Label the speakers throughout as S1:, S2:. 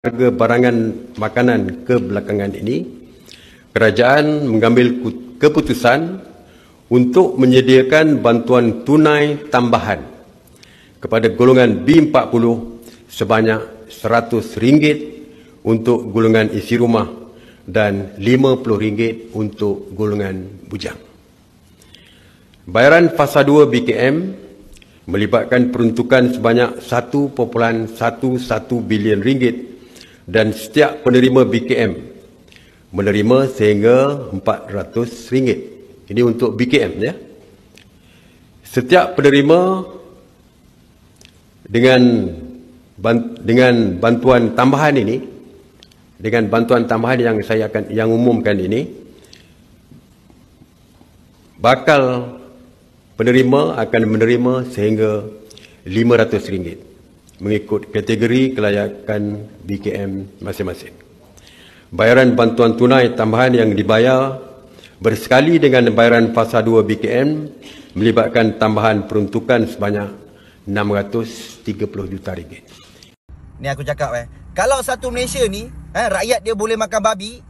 S1: harga barangan makanan kebelakangan ini, kerajaan mengambil keputusan untuk menyediakan bantuan tunai tambahan kepada golongan B40 sebanyak RM100 untuk golongan isi rumah dan RM50 untuk golongan bujang. Bayaran fasa 2 BKM melibatkan peruntukan sebanyak RM1.11 bilion dan setiap penerima BKM menerima sehingga RM400. Ini untuk BKM ya. Setiap penerima dengan bantuan tambahan ini, dengan bantuan tambahan yang umumkan ini, bakal penerima akan menerima sehingga RM500 mengikut kategori kelayakan BKM masing-masing. Bayaran bantuan tunai tambahan yang dibayar bersekali dengan bayaran fasa 2 BKM melibatkan tambahan peruntukan sebanyak RM630 juta.
S2: Ni aku cakap kalau satu Malaysia ni rakyat dia boleh makan babi,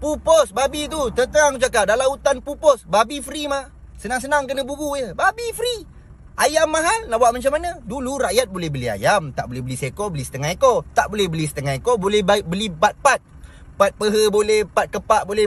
S2: pupus babi tu, terang cakap dalam hutan pupus, babi free mah. Senang-senang kena buru je, babi free. Ayam mahal, nak buat macam mana? Dulu rakyat boleh beli ayam, tak boleh beli seekor, beli setengah ekor. Tak boleh beli setengah ekor, boleh beli bat-pat. Pat peha boleh, pat kepak boleh.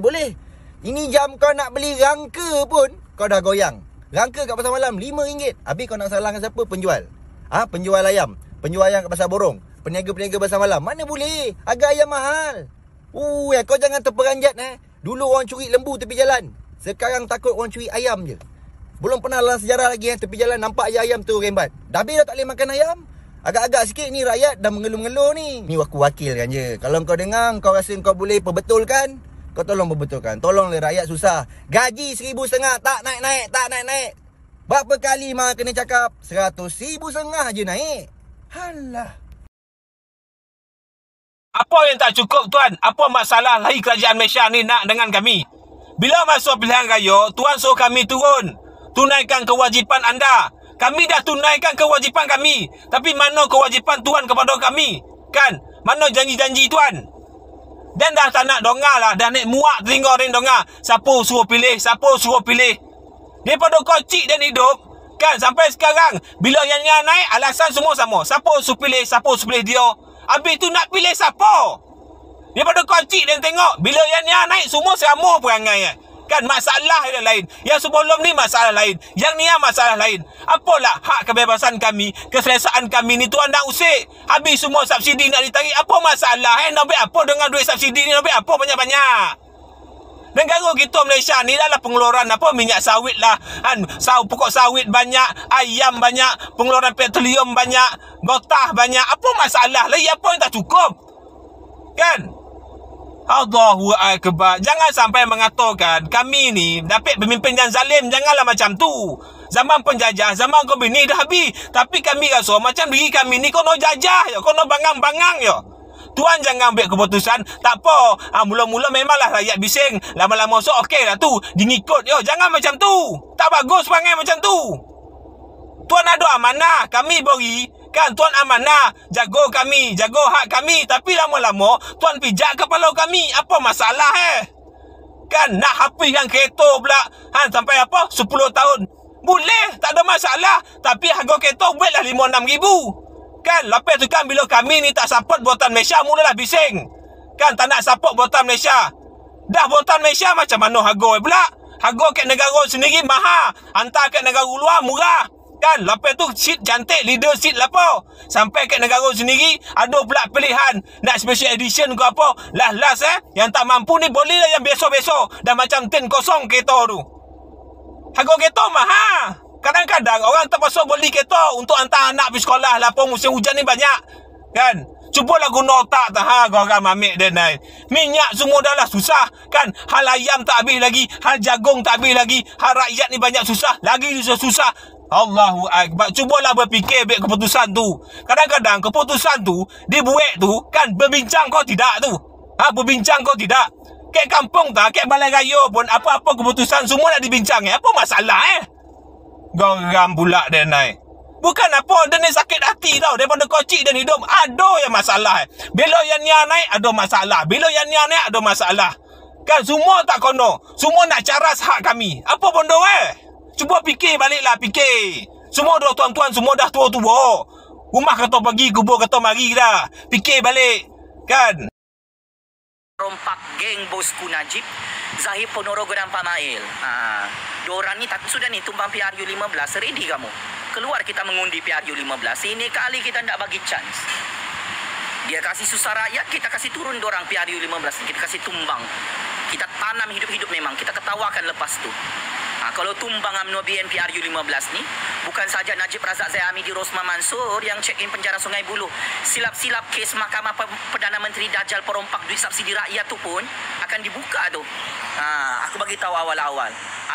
S2: Ini jam kau nak beli rangka pun, kau dah goyang. Rangka kat pasar malam RM5. Habis kau nak salahkan siapa? Penjual. Penjual ayam. Penjual ayam kat pasar borong. Peniaga-peniaga pasar malam. Mana boleh? Harga ayam mahal. Kau jangan terperanjat. Dulu orang curi lembu tepi jalan. Sekarang takut orang curi ayam je. Belum pernah dalam sejarah lagi tepi jalan nampak je ayam tu rembat. Dah habis dah tak boleh makan ayam. Agak-agak sikit ni rakyat dah mengeluh-ngeluh ni. Ni aku wakilkan je. Kalau kau dengar, kau rasa kau boleh perbetulkan, kau tolong perbetulkan. Tolonglah rakyat susah. Gaji RM1,500 tak naik. Berapa kali mah kena cakap? RM100,500 je naik. Halah.
S3: Apa yang tak cukup tuan? Apa masalah lagi kerajaan Malaysia ni nak dengan kami? Bila masuk pilihan raya, tuan suruh kami turun. Tunaikan kewajipan anda. Kami dah tunaikan kewajipan kami. Tapi mana kewajipan tuan kepada kami? Kan? Mana janji-janji tuan? Dan dah tak nak dongar lah. Dah naik muak telinga orang dongar. Siapa suruh pilih? Daripada kocik dan hidup. Kan? Sampai sekarang. Bila yang naik, alasan semua sama. Siapa suruh pilih dia. Habis tu nak pilih siapa? Daripada kocik dan tengok. Bila yang naik, semua sama perangai. Kan masalah yang lain. Yang sebelum ni masalah lain. Yang ni masalah lain. Apalah hak kebebasan kami, keselesaan kami ni tuan nak usik. Habis semua subsidi nak ditarik. Apa masalah? Nak ambil apa dengan duit subsidi ni? Nak ambil apa banyak-banyak? Negara kita Malaysia ni adalah pengeluaran minyak sawit lah. Pokok sawit banyak, ayam banyak, pengeluaran petroleum banyak, gotah banyak. Apa masalah lagi? Apa yang tak cukup? Kan? Allahu Akbar. Jangan sampai mengatakan kami ni dapat pemimpin yang zalim. Janganlah macam tu. Zaman penjajah, zaman komunis dah habis. Tapi kami rasa macam diri kami ni kono jajah je, kono bangang-bangang je. Tuan jangan ambil keputusan. Tak apa. Mula-mula memanglah rakyat bising. Lama-lama so okey lah tu. Dia ngikut je. Jangan macam tu. Tak bagus perangai macam tu. Tuan ada amanah. Kami beri. Kan tuan amanah, jago kami, jago hak kami. Tapi lama-lama tuan pijak kepala kami. Apa masalah Kan nak hapuskan kereta pula sampai 10 tahun. Boleh, tak ada masalah. Tapi harga kereta buatlah 5-6 ribu. Kan lepas tu kan bila kami ni tak support buatan Malaysia, mulalah bising. Kan tak nak support buatan Malaysia. Dah buatan Malaysia macam mana harga pula? Harga kat negara sendiri mahal. Hantar kat negara luar murah. Kan lepas tu seat cantik, leader seat apa. Sampai kat negara sendiri ada pula pilihan nak special edition ke apa. Last yang tak mampu ni boleh lah yang besok-besok. Dah macam tin kosong kereta tu. Harga kereta mahal. Kadang-kadang orang terpaksa beli kereta untuk hantar anak pergi sekolah lah. Musim hujan ni banyak. Kan? Cubalah guna otak tak korang ambil dia naik. Minyak semua dah lah susah. Kan? Hal ayam tak habis lagi. Hal jagung tak habis lagi. Hal rakyat ni banyak susah. Lagi susah. Allahu Akbar. Cubalah berfikir ambil keputusan tu. Kadang-kadang keputusan tu dibuat tu kan berbincang kau tidak tu. Berbincang kau tidak. Kat kampung tak, kat balai raya pun apa-apa keputusan semua nak dibincang. Apa masalah Geram pula dia naik. Bukan apa, dia ni sakit hati tau. Daripada kocik dan hidup, ada yang masalah. Bila yang ni naik, ada masalah. Bila yang ni naik, ada masalah. Kan semua tak kono. Semua nak caras hak kami. Apa benda Cuba fikir baliklah, fikir. Semua dah tuan-tuan, semua dah tua-tua. Rumah kata pergi, kubur kata mari dah. Fikir balik. Kan?
S4: Rompak geng bosku Najib, Zahid Ponorogo dan Pak Mail. Diorang ni takut sudah ni tumbang PRU 15. Ready kamu? Keluar kita mengundi PRU 15. Ini kali kita tak bagi chance. Dia kasih susah rakyat, kita kasih turun dorang PRU 15. Kita kasih tumbang. Kita tanam hidup-hidup memang. Kita ketawakan lepas tu. Kalau tumbang UMNO BN PRU 15 ni, bukan saja Najib Razak Zahami di Rosma Mansur yang check-in penjara Sungai Buloh. Silap-silap kes Mahkamah Perdana Menteri Dajjal perompak duit subsidi rakyat tu pun akan dibuka tu. Aku bagi tahu awal-awal.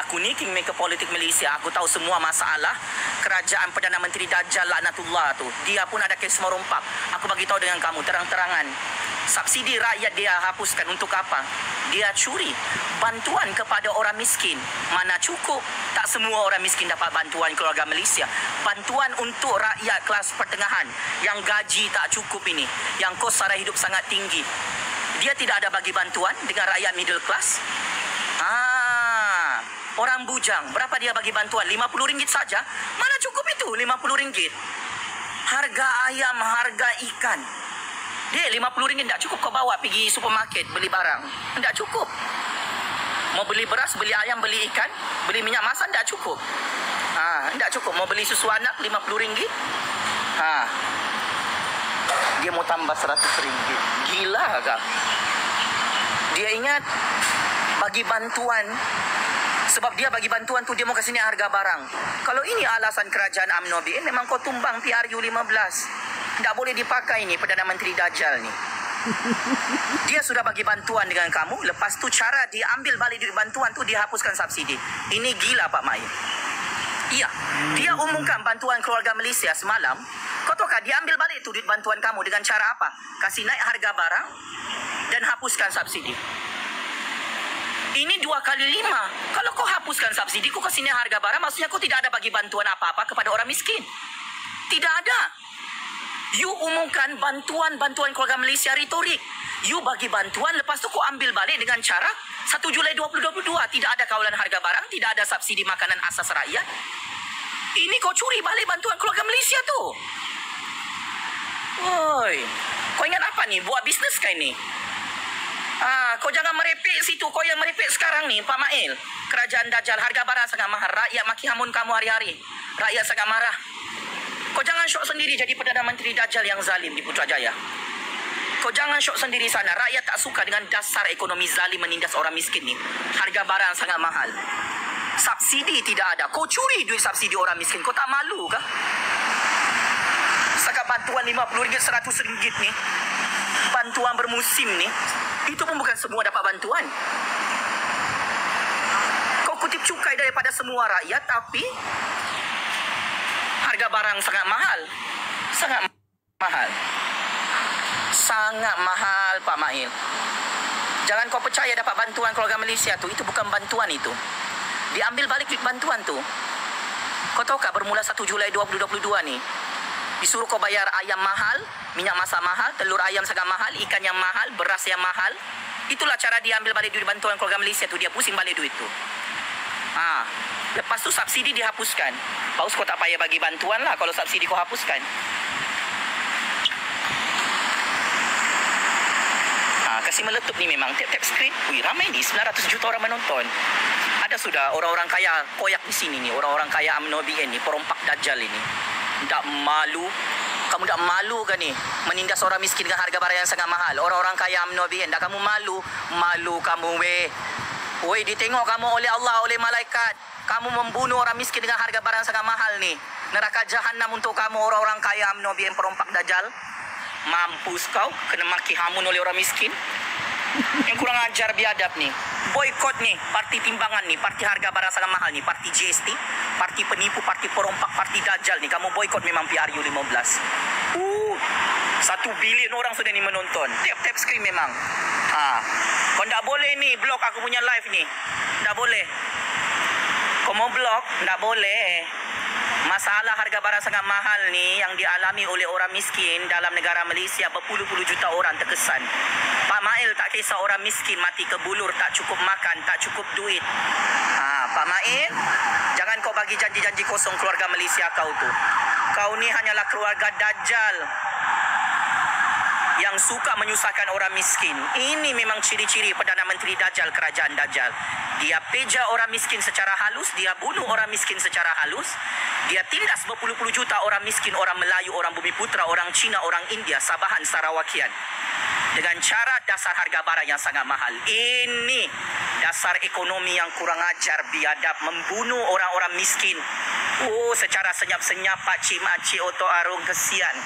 S4: Aku ni kingmaker politik Malaysia. Aku tahu semua masalah kerajaan Perdana Menteri Dajjal laknatullah tu. Dia pun ada kes merompak. Aku bagi tahu dengan kamu terang-terangan. Subsidi rakyat dia hapuskan untuk apa? Dia curi bantuan kepada orang miskin. Mana cukup? Tak semua orang miskin dapat bantuan keluarga Malaysia. Bantuan untuk rakyat kelas pertengahan yang gaji tak cukup ini, yang kos sara hidup sangat tinggi. Dia tidak ada bagi bantuan dengan rakyat middle class. Orang bujang, berapa dia bagi bantuan? RM50 saja? Mana cukup itu RM50? Harga ayam, harga ikan. Dia RM50 tak cukup kau bawa pergi supermarket beli barang. Tak cukup. Mau beli beras, beli ayam, beli ikan, beli minyak masak tak cukup. Tak cukup. Mau beli susu anak RM50. Dia mau tambah RM100. Gila kah? Dia ingat bagi bantuan. Sebab dia bagi bantuan tu dia mau kasih ni harga barang. Kalau ini alasan kerajaan UMNO BN, memang kau tumbang PRU 15. Tak boleh dipakai ni Perdana Menteri Dajjal ni. Dia sudah bagi bantuan dengan kamu. Lepas tu cara dia ambil balik duit bantuan tu, dia hapuskan subsidi. Ini gila Pak Mai. Iya, dia umumkan bantuan keluarga Malaysia semalam. Kau tahu kah dia ambil balik tu duit bantuan kamu dengan cara apa? Kasih naik harga barang dan hapuskan subsidi. Ini 2 kali 5. Kalau kau hapuskan subsidi, kau kasih naik harga barang, maksudnya kau tidak ada bagi bantuan apa-apa kepada orang miskin. Tidak ada. You umumkan bantuan keluarga Malaysia retorik. You bagi bantuan, lepas tu kau ambil balik dengan cara 1 Julai 2022. Tidak ada kawalan harga barang, tidak ada subsidi makanan asas rakyat. Ini kau curi balik bantuan keluarga Malaysia tu. Woi, kau ingat apa ni? Buat bisnes kah ini? Kau jangan merepek situ. Kau yang merepek sekarang ni, Pak Mail. Kerajaan Dajjal, harga barang sangat mahal. Rakyat maki hamun kamu hari-hari. Rakyat sangat marah. Kau jangan syok sendiri jadi Perdana Menteri Dajjal yang zalim di Putrajaya. Kau jangan syok sendiri sana. Rakyat tak suka dengan dasar ekonomi zalim menindas orang miskin ni. Harga barang sangat mahal. Subsidi tidak ada. Kau curi duit subsidi orang miskin. Kau tak malu kah? Setakat bantuan RM50, RM100 ni. Bantuan bermusim ni. Itu pun bukan semua dapat bantuan. Kau kutip cukai daripada semua rakyat, tapi harga barang sangat mahal. Sangat mahal. Sangat mahal, Pak Mail. Jangan kau percaya dapat bantuan keluarga Malaysia tu. Itu bukan bantuan itu. Diambil balik duit bantuan tu. Kau tahu tak bermula 1 Julai 2022 ni, disuruh kau bayar ayam mahal, minyak masak mahal, telur ayam sangat mahal, ikan yang mahal, beras yang mahal. Itulah cara dia ambil balik duit bantuan keluarga Malaysia tu. Dia pusing balik duit tu. Lepas tu subsidi dihapuskan. Bagus kau tak payah bagi bantuan lah kalau subsidi kau hapuskan. Kasih meletup ni memang. Tap-tap screen. Ramai ni. 900 juta orang menonton. Ada sudah orang-orang kaya koyak di sini ni. Orang-orang kaya UMNO BN ni. Perompak Dajjal ini. Tak malu. Kamu tak malu ke ni? Menindas orang miskin dengan harga barang yang sangat mahal. Orang-orang kaya UMNO BN. Tak kamu malu? Malu kamu weh. Weh, ditengok kamu oleh Allah, oleh malaikat. Kamu membunuh orang miskin dengan harga barang sangat mahal ni. Neraka jahanam untuk kamu orang-orang kaya UMNO BN perompak Dajjal. Mampus kau kena maki hamun oleh orang miskin. Yang kurang ajar biadab ni. Boykot ni, parti timbangan ni, parti harga barang sangat mahal ni, parti GST, parti penipu, parti perompak, parti Dajjal ni. Kamu boykot memang PRU 15. 1 bilion orang sudah ni menonton. Tap-tap screen memang. Kau tak boleh ni block aku punya live ni. Tak boleh. Kau mau block? Tak boleh. Masalah harga barang sangat mahal ni yang dialami oleh orang miskin dalam negara Malaysia, berpuluh-puluh juta orang terkesan. Pak Mail tak kisah orang miskin mati kebulur, tak cukup makan, tak cukup duit. Pak Mail, jangan kau bagi janji-janji kosong keluarga Malaysia kau tu. Kau ni hanyalah keluarga Dajjal yang suka menyusahkan orang miskin. Ini memang ciri-ciri Perdana Menteri Dajjal, kerajaan Dajjal. Dia peja orang miskin secara halus, dia bunuh orang miskin secara halus, dia tindas berpuluh-puluh juta orang miskin, orang Melayu, orang Bumiputra, orang Cina, orang India, Sabahan, Sarawakian, dengan cara dasar harga barang yang sangat mahal. Ini dasar ekonomi yang kurang ajar, biadab, membunuh orang-orang miskin. Secara senyap-senyap pakcik-makcik Oto Arung, kesian.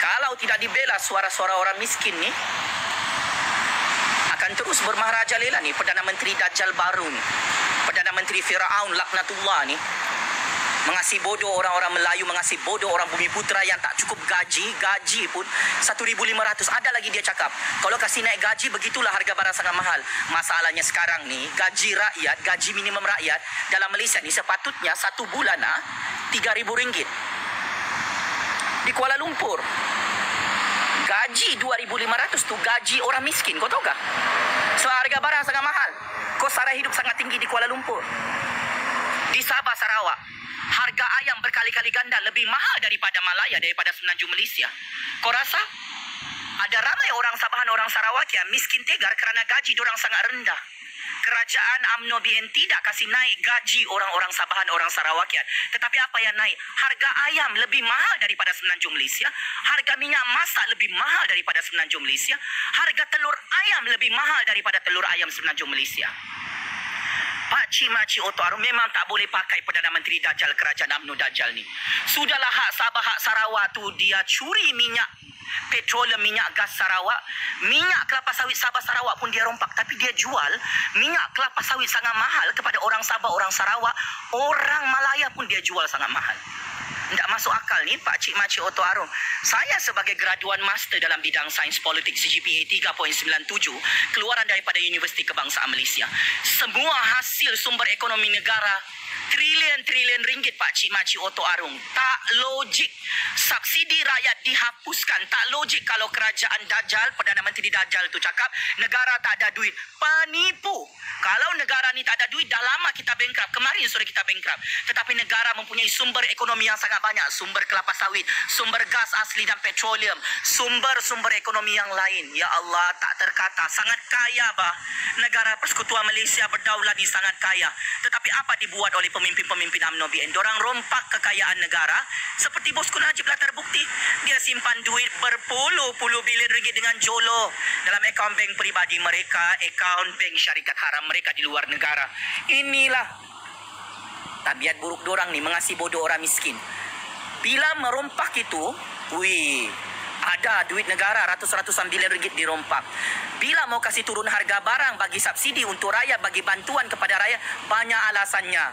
S4: Kalau tidak dibela suara-suara orang miskin ni, akan terus bermaharajalela ni Perdana Menteri Dajjal baru ni. Perdana Menteri Firaun laknatullah ni mengasihi bodoh orang-orang Melayu, mengasihi bodoh orang Bumiputra yang tak cukup gaji. Gaji pun 1,500. Ada lagi dia cakap, kalau kasih naik gaji, begitulah harga barang sangat mahal. Masalahnya sekarang ni, gaji rakyat, gaji minimum rakyat dalam Malaysia ni sepatutnya satu bulan RM3,000. Di Kuala Lumpur, gaji 2,500 tu gaji orang miskin. Kau tahu kah? So harga barang sangat mahal, kos sara hidup sangat tinggi di Kuala Lumpur. Di Sabah, Sarawak, harga ayam berkali-kali ganda lebih mahal daripada Malaya, daripada Semenanjung Malaysia. Kau rasa ada ramai orang Sabahan, orang Sarawak yang miskin tegar kerana gaji diorang sangat rendah. Kerajaan UMNO BN tidak kasih naik gaji orang-orang Sabahan, orang Sarawakian. Tetapi apa yang naik? Harga ayam lebih mahal daripada Semenanjung Malaysia. Harga minyak masak lebih mahal daripada Semenanjung Malaysia. Harga telur ayam lebih mahal daripada telur ayam Semenanjung Malaysia. Pakcik-makcik Oto Arung memang tak boleh pakai Perdana Menteri Dajjal, kerajaan UMNO Dajjal ni. Sudahlah hak Sabah, hak Sarawak tu dia curi minyak petroleum, minyak gas Sarawak. Minyak kelapa sawit Sabah Sarawak pun dia rompak, tapi dia jual minyak kelapa sawit sangat mahal kepada orang Sabah, orang Sarawak. Orang Malaya pun dia jual sangat mahal. Tak masuk akal ni pakcik-makcik Oto Arung. Saya sebagai graduan master dalam bidang sains politik, CGPA 3.97, keluaran daripada Universiti Kebangsaan Malaysia. Semua hasil sumber ekonomi negara trilion-trilion ringgit pakcik-makcik Oto Arung. Tak logik subsidi rakyat dihapuskan. Tak logik kalau kerajaan Dajjal, Perdana Menteri Dajjal tu cakap negara tak ada duit. Penipu. Kalau negara ni tak ada duit, dah lama kita bankrupt. Kemarin sore kita bankrupt. Tetapi negara mempunyai sumber ekonomi yang sangat banyak. Sumber kelapa sawit, sumber gas asli dan petroleum, sumber-sumber ekonomi yang lain. Ya Allah, tak terkata. Sangat kaya bah. Negara Persekutuan Malaysia berdaulat ni sangat kaya. Tetapi apa dibuat oleh pemimpin-pemimpin UMNO BN? Dorang rompak kekayaan negara. Seperti Bosku Najib lah terbukti. Dia simpan duit berpuluh-puluh bilion ringgit dengan jolo dalam akaun bank peribadi mereka, akaun bank syarikat haram mereka di luar negara. Inilah tabiat buruk dorang ni, mengasihi bodoh orang miskin. Bila merompak itu, ada duit negara ratus-ratusan bilion ringgit dirompak. Bila mau kasih turun harga barang, bagi subsidi untuk rakyat, bagi bantuan kepada rakyat, banyak alasannya.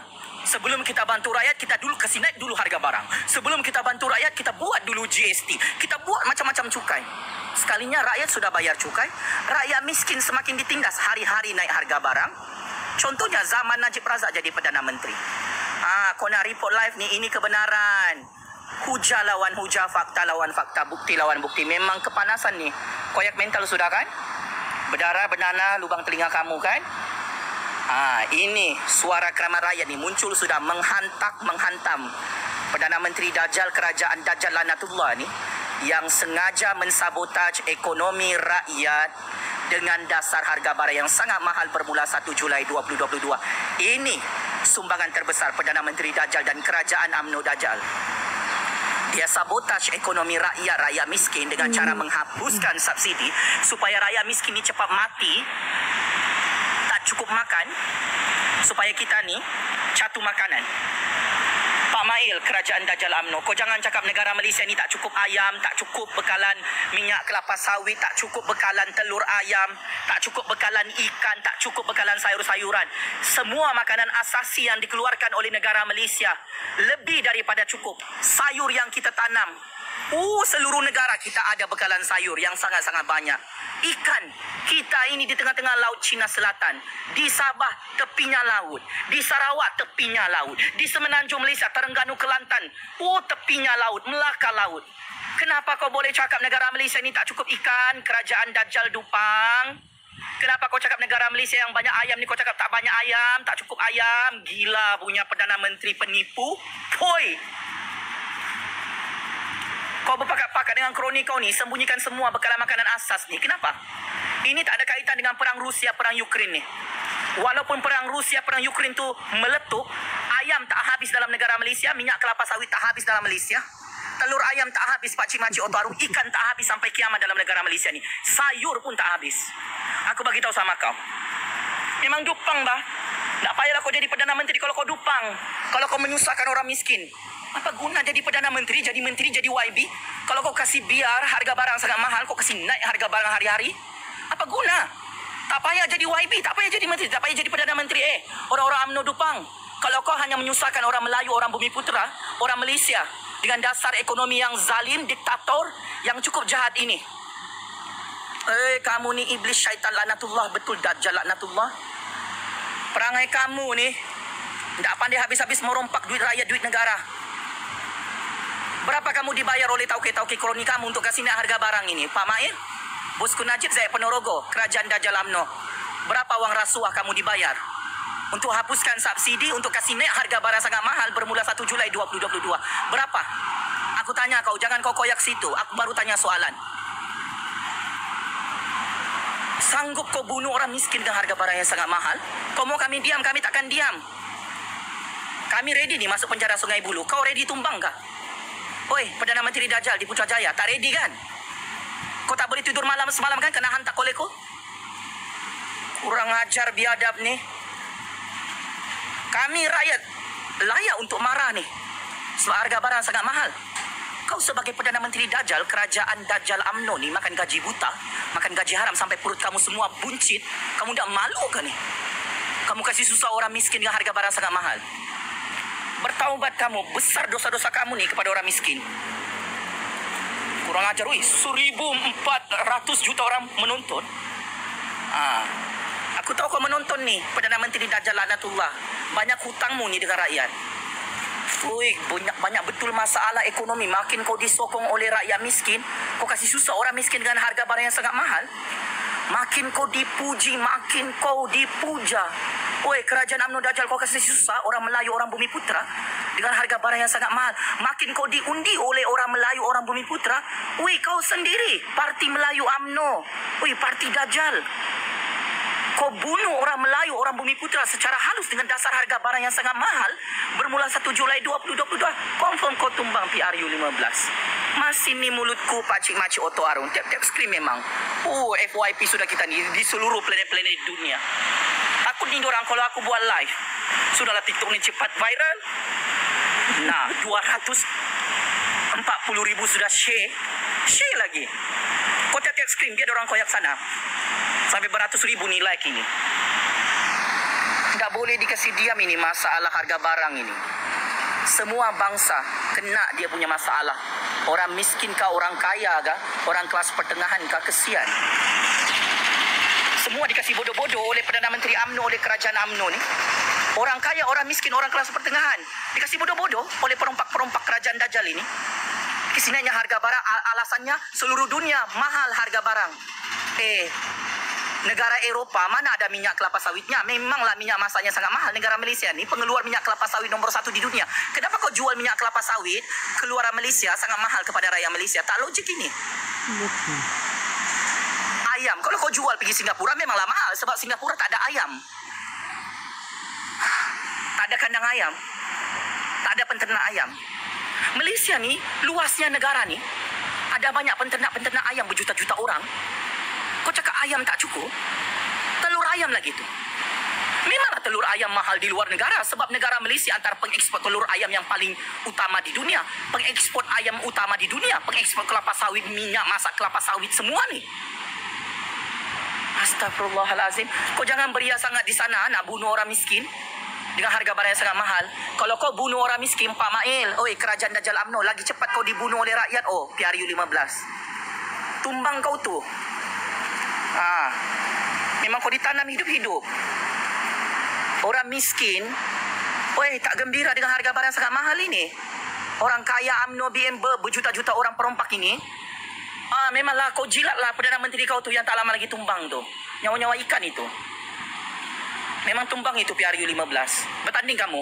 S4: Sebelum kita bantu rakyat, kita dulu kasih naik dulu harga barang. Sebelum kita bantu rakyat, kita buat dulu GST. Kita buat macam-macam cukai. Sekalinya rakyat sudah bayar cukai, rakyat miskin semakin ditindas, hari-hari naik harga barang. Contohnya zaman Najib Razak jadi Perdana Menteri. Kau nak report live ni, ini kebenaran. Hujah lawan hujah, fakta lawan fakta, bukti lawan bukti. Memang kepanasan ni. Koyak mental sudah kan? Berdarah, bernanah, lubang telinga kamu kan? Ini suara keramat rakyat ni muncul sudah menghantam Perdana Menteri Dajjal, kerajaan Dajjal Lanatullah ni, yang sengaja mensabotaj ekonomi rakyat dengan dasar harga barang yang sangat mahal bermula 1 Julai 2022. Ini sumbangan terbesar Perdana Menteri Dajjal dan kerajaan UMNO Dajjal. Dia sabotaj ekonomi rakyat miskin dengan cara menghapuskan subsidi supaya rakyat miskin ni cepat mati, tak cukup makan, supaya kita ni catu makanan. Pak Mail, kerajaan Dajjal UMNO, kau jangan cakap negara Malaysia ni tak cukup ayam, tak cukup bekalan minyak kelapa sawit, tak cukup bekalan telur ayam, tak cukup bekalan ikan, tak cukup bekalan sayur-sayuran. Semua makanan asasi yang dikeluarkan oleh negara Malaysia lebih daripada cukup. Sayur yang kita tanam Seluruh negara kita ada bekalan sayur yang sangat-sangat banyak. Ikan kita ini di tengah-tengah laut Cina Selatan, di Sabah tepinya laut, di Sarawak tepinya laut, di Semenanjung Malaysia, Terengganu, Kelantan, tepinya laut, Melaka laut. Kenapa kau boleh cakap negara Malaysia ni tak cukup ikan? Kerajaan Dajjal dupang. Kenapa kau cakap negara Malaysia yang banyak ayam ni kau cakap tak banyak ayam, tak cukup ayam? Gila punya Perdana Menteri penipu. Poi. Kau berpakat-pakat dengan kroni kau ni, sembunyikan semua bekalan makanan asas ni. Kenapa? Ini tak ada kaitan dengan perang Rusia, perang Ukraine ni. Walaupun perang Rusia, perang Ukraine tu meletup, ayam tak habis dalam negara Malaysia, minyak kelapa sawit tak habis dalam Malaysia. Telur ayam tak habis, pakcik-makcik Oto Arum. Ikan tak habis sampai kiamat dalam negara Malaysia ni. Sayur pun tak habis. Aku bagi tahu sama kau. Memang dupang bah. Tak payahlah kau jadi Perdana Menteri kalau kau dupang. Kalau kau menyusahkan orang miskin. Apa guna jadi Perdana Menteri, jadi menteri, jadi YB? Kalau kau kasih biar harga barang sangat mahal, kau kasih naik harga barang hari-hari. Apa guna? Tak payah jadi YB, tak payah jadi menteri, tak payah jadi Perdana Menteri. Orang-orang UMNO dupang. Kalau kau hanya menyusahkan orang Melayu, orang Bumiputera, orang Malaysia dengan dasar ekonomi yang zalim, diktator, yang cukup jahat ini. Kamu ni iblis syaitan laknatullah, betul Dajjal laknatullah. Perangai kamu ni tak pandai habis-habis merompak duit rakyat, duit negara. Berapa kamu dibayar oleh tauke-tauke kroni kamu untuk kasih naik harga barang ini? Pak Mail, Bosku Najib Zahid Ponorogo, Kerajaan Dajjal UMNO. Berapa wang rasuah kamu dibayar? Untuk hapuskan subsidi, untuk kasih naik harga barang sangat mahal bermula 1 Julai 2022. Berapa? Aku tanya kau, jangan kau koyak situ. Aku baru tanya soalan. Sanggup kau bunuh orang miskin dengan harga barang yang sangat mahal? Kau mau kami diam, kami takkan diam. Kami ready ni masuk penjara Sungai Buloh. Kau ready tumbang kah? Oi, Perdana Menteri Dajjal di Putrajaya, tak ready kan? Kau tak boleh tidur malam semalam kan? Kena hantar oleh kau? Kurang ajar biadab ni. Kami rakyat layak untuk marah ni. Sebab harga barang sangat mahal. Kau sebagai Perdana Menteri Dajjal, Kerajaan Dajjal UMNO ni makan gaji buta, makan gaji haram sampai perut kamu semua buncit. Kamu tak malu ke ni? Kamu kasih susah orang miskin dengan harga barang sangat mahal. Bertaubat kamu, besar dosa-dosa kamu ni kepada orang miskin. Kurang ajar, 1,400 juta orang menonton. Aku tahu kau menonton ni, Perdana Menteri Dajjal laknatullah. Banyak hutangmu ni dengan rakyat. Banyak betul masalah ekonomi. Makin kau disokong oleh rakyat miskin, kau kasih susah orang miskin dengan harga barang yang sangat mahal. Makin kau dipuji, makin kau dipuja. Kerajaan UMNO Dajjal kau kasih susah orang Melayu, orang Bumiputera dengan harga barang yang sangat mahal. Makin kau diundi oleh orang Melayu, orang Bumiputera. Kau sendiri Parti Melayu UMNO, Parti Dajjal. Kau bunuh orang Melayu, orang Bumiputera secara halus dengan dasar harga barang yang sangat mahal bermula 1 Julai 2022. Confirm kau tumbang PRU 15. Masih ni mulutku pakcik-makcik Oto Arum. Tiap-tiap skrin memang. FYP sudah kita ni di seluruh planet-planet dunia. Takut ni diorang kalau aku buat live. Sudahlah TikTok ni cepat viral. Nah, 240,000 sudah share. Share lagi. Kau tiap-tiap skrin biar diorang koyak sana. Sampai beratus ribu ni like ini. Tak boleh dikasih diam ini masalah harga barang ini. Semua bangsa kena dia punya masalah. Orang miskin kah, orang kaya kah, orang kelas pertengahan kah, kesian. Semua dikasih bodoh-bodoh oleh Perdana Menteri UMNO, oleh Kerajaan UMNO ni. Orang kaya, orang miskin, orang kelas pertengahan dikasih bodoh-bodoh oleh perompak-perompak Kerajaan Dajjal ini. Kesinanya harga barang, alasannya seluruh dunia mahal harga barang. Negara Eropah mana ada minyak kelapa sawitnya? Memanglah minyak masaknya sangat mahal. Negara Malaysia ni pengeluar minyak kelapa sawit nombor 1 di dunia. Kenapa kau jual minyak kelapa sawit keluaran Malaysia sangat mahal kepada rakyat Malaysia? Tak logik ini. Ayam, kalau kau jual pergi Singapura memanglah mahal sebab Singapura tak ada ayam. Tak ada kandang ayam. Tak ada penternak ayam. Malaysia ni, luasnya negara ni, ada banyak penternak-penternak ayam berjuta-juta orang. Kau cakap ayam tak cukup? Telur ayam lagi tu. Memanglah telur ayam mahal di luar negara sebab negara Malaysia antara pengekspor telur ayam yang paling utama di dunia. Pengekspor ayam utama di dunia. Pengekspor kelapa sawit, minyak masak kelapa sawit semua ni. Astagfirullahalazim. Kau jangan beria sangat di sana nak bunuh orang miskin. dengan harga barang yang sangat mahal. Kalau kau bunuh orang miskin, Pak Mail, oi, kerajaan Dajjal UMNO, lagi cepat kau dibunuh oleh rakyat. Oh, PRU15. Tumbang kau tu. Memang kau ditanam hidup-hidup. Orang miskin, oi, tak gembira dengan harga barang yang sangat mahal ini. Orang kaya UMNO, BM, berjuta-juta orang perompak ini. Memanglah kau jilatlah Perdana Menteri kau tu yang tak lama lagi tumbang tu. Nyawa-nyawa ikan itu. Memang tumbang itu PRU15. Bertanding kamu.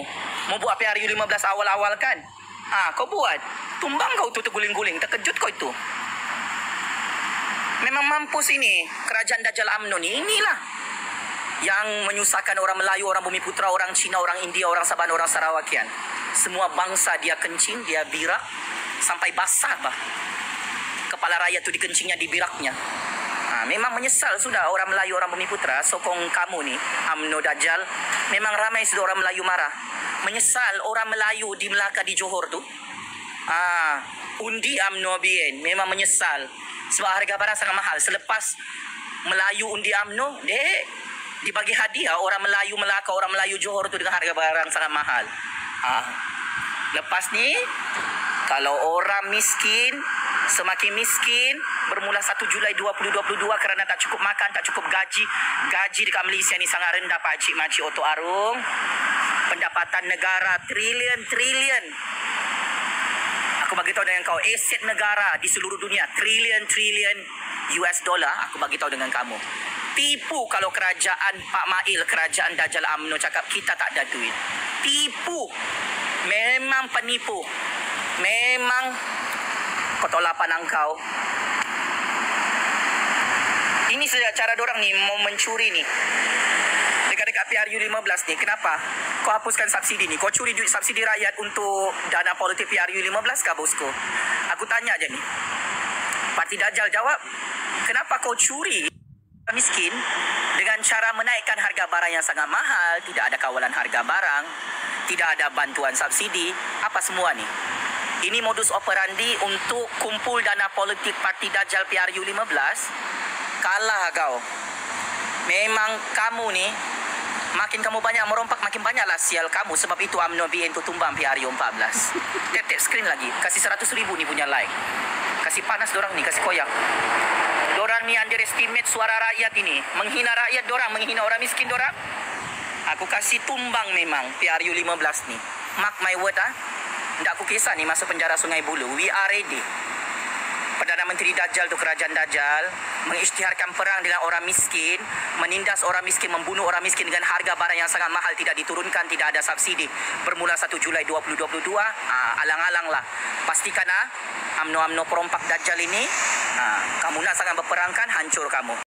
S4: Mau buat PRU15 awal-awal kan? Kau buat. Tumbang kau tu terguling-guling. Terkejut kau itu. Memang mampus ini. Kerajaan Dajjal UMNO ni. Inilah. Yang menyusahkan orang Melayu, orang Bumi Putra, orang Cina, orang India, orang Sabah, orang Sarawakian. Semua bangsa dia kencing, dia birak. Sampai basah bah. Kepala rakyat tu dikencingnya, dibiraknya. Memang menyesal sudah orang Melayu, orang Bumi Putra sokong kamu ni, UMNO Dajjal. Memang ramai sudah orang Melayu marah. Menyesal orang Melayu di Melaka, di Johor tu. Undi UMNO BN. Memang menyesal. Sebab harga barang sangat mahal. Selepas Melayu undi UMNO, dibagi hadiah orang Melayu Melaka, orang Melayu Johor tu dengan harga barang sangat mahal. Lepas ni, kalau orang miskin, semakin miskin, bermula 1 Julai 2022 kerana tak cukup makan, tak cukup gaji. Gaji dekat Malaysia ni sangat rendah, Pak Cik Makcik Oto Arung. Pendapatan negara trilion. Aku bagi tahu dengan kau, aset negara di seluruh dunia trilion US dollar. Aku bagi tahu dengan kamu. Tipu kalau kerajaan Pak Mail, kerajaan Dajjal UMNO cakap kita tak ada duit. Tipu. Memang penipu. Memang kotolapan engkau. Ini saja cara dorang ni mau mencuri ni. Dekat-dekat PRU15 ni. Kenapa? Kau hapuskan subsidi ni. Kau curi duit subsidi rakyat untuk dana politik PRU15 kah, bosku? Aku tanya je ni. Parti Dajjal jawab, kenapa kau curi miskin dengan cara menaikkan harga barang yang sangat mahal, tidak ada kawalan harga barang, tidak ada bantuan subsidi, apa semua ni? Ini modus operandi untuk kumpul dana politik Parti Dajjal PRU15. Kalah kau. Memang kamu ni, makin kamu banyak merompak, makin banyaklah sial kamu. Sebab itu UMNO BN tu tumbang PRU14. Tap screen lagi. Kasih 100,000 ni punya like. Kasih panas dorang ni, kasih koyak. Dorang ni underestimate suara rakyat ini. Menghina rakyat dorang, menghina orang miskin dorang. Aku kasih tumbang memang PRU15 ni. Mark my word Tak aku kisah ni masuk penjara Sungai Buloh. We are ready. Perdana Menteri Dajjal tu, kerajaan Dajjal, mengisytiharkan perang dengan orang miskin, menindas orang miskin, membunuh orang miskin dengan harga barang yang sangat mahal, tidak diturunkan, tidak ada subsidi. Bermula 1 Julai 2022, alang-alang lah. Pastikan UMNO perompak Dajjal ini, kamu nak sangat berperang kan, hancur kamu.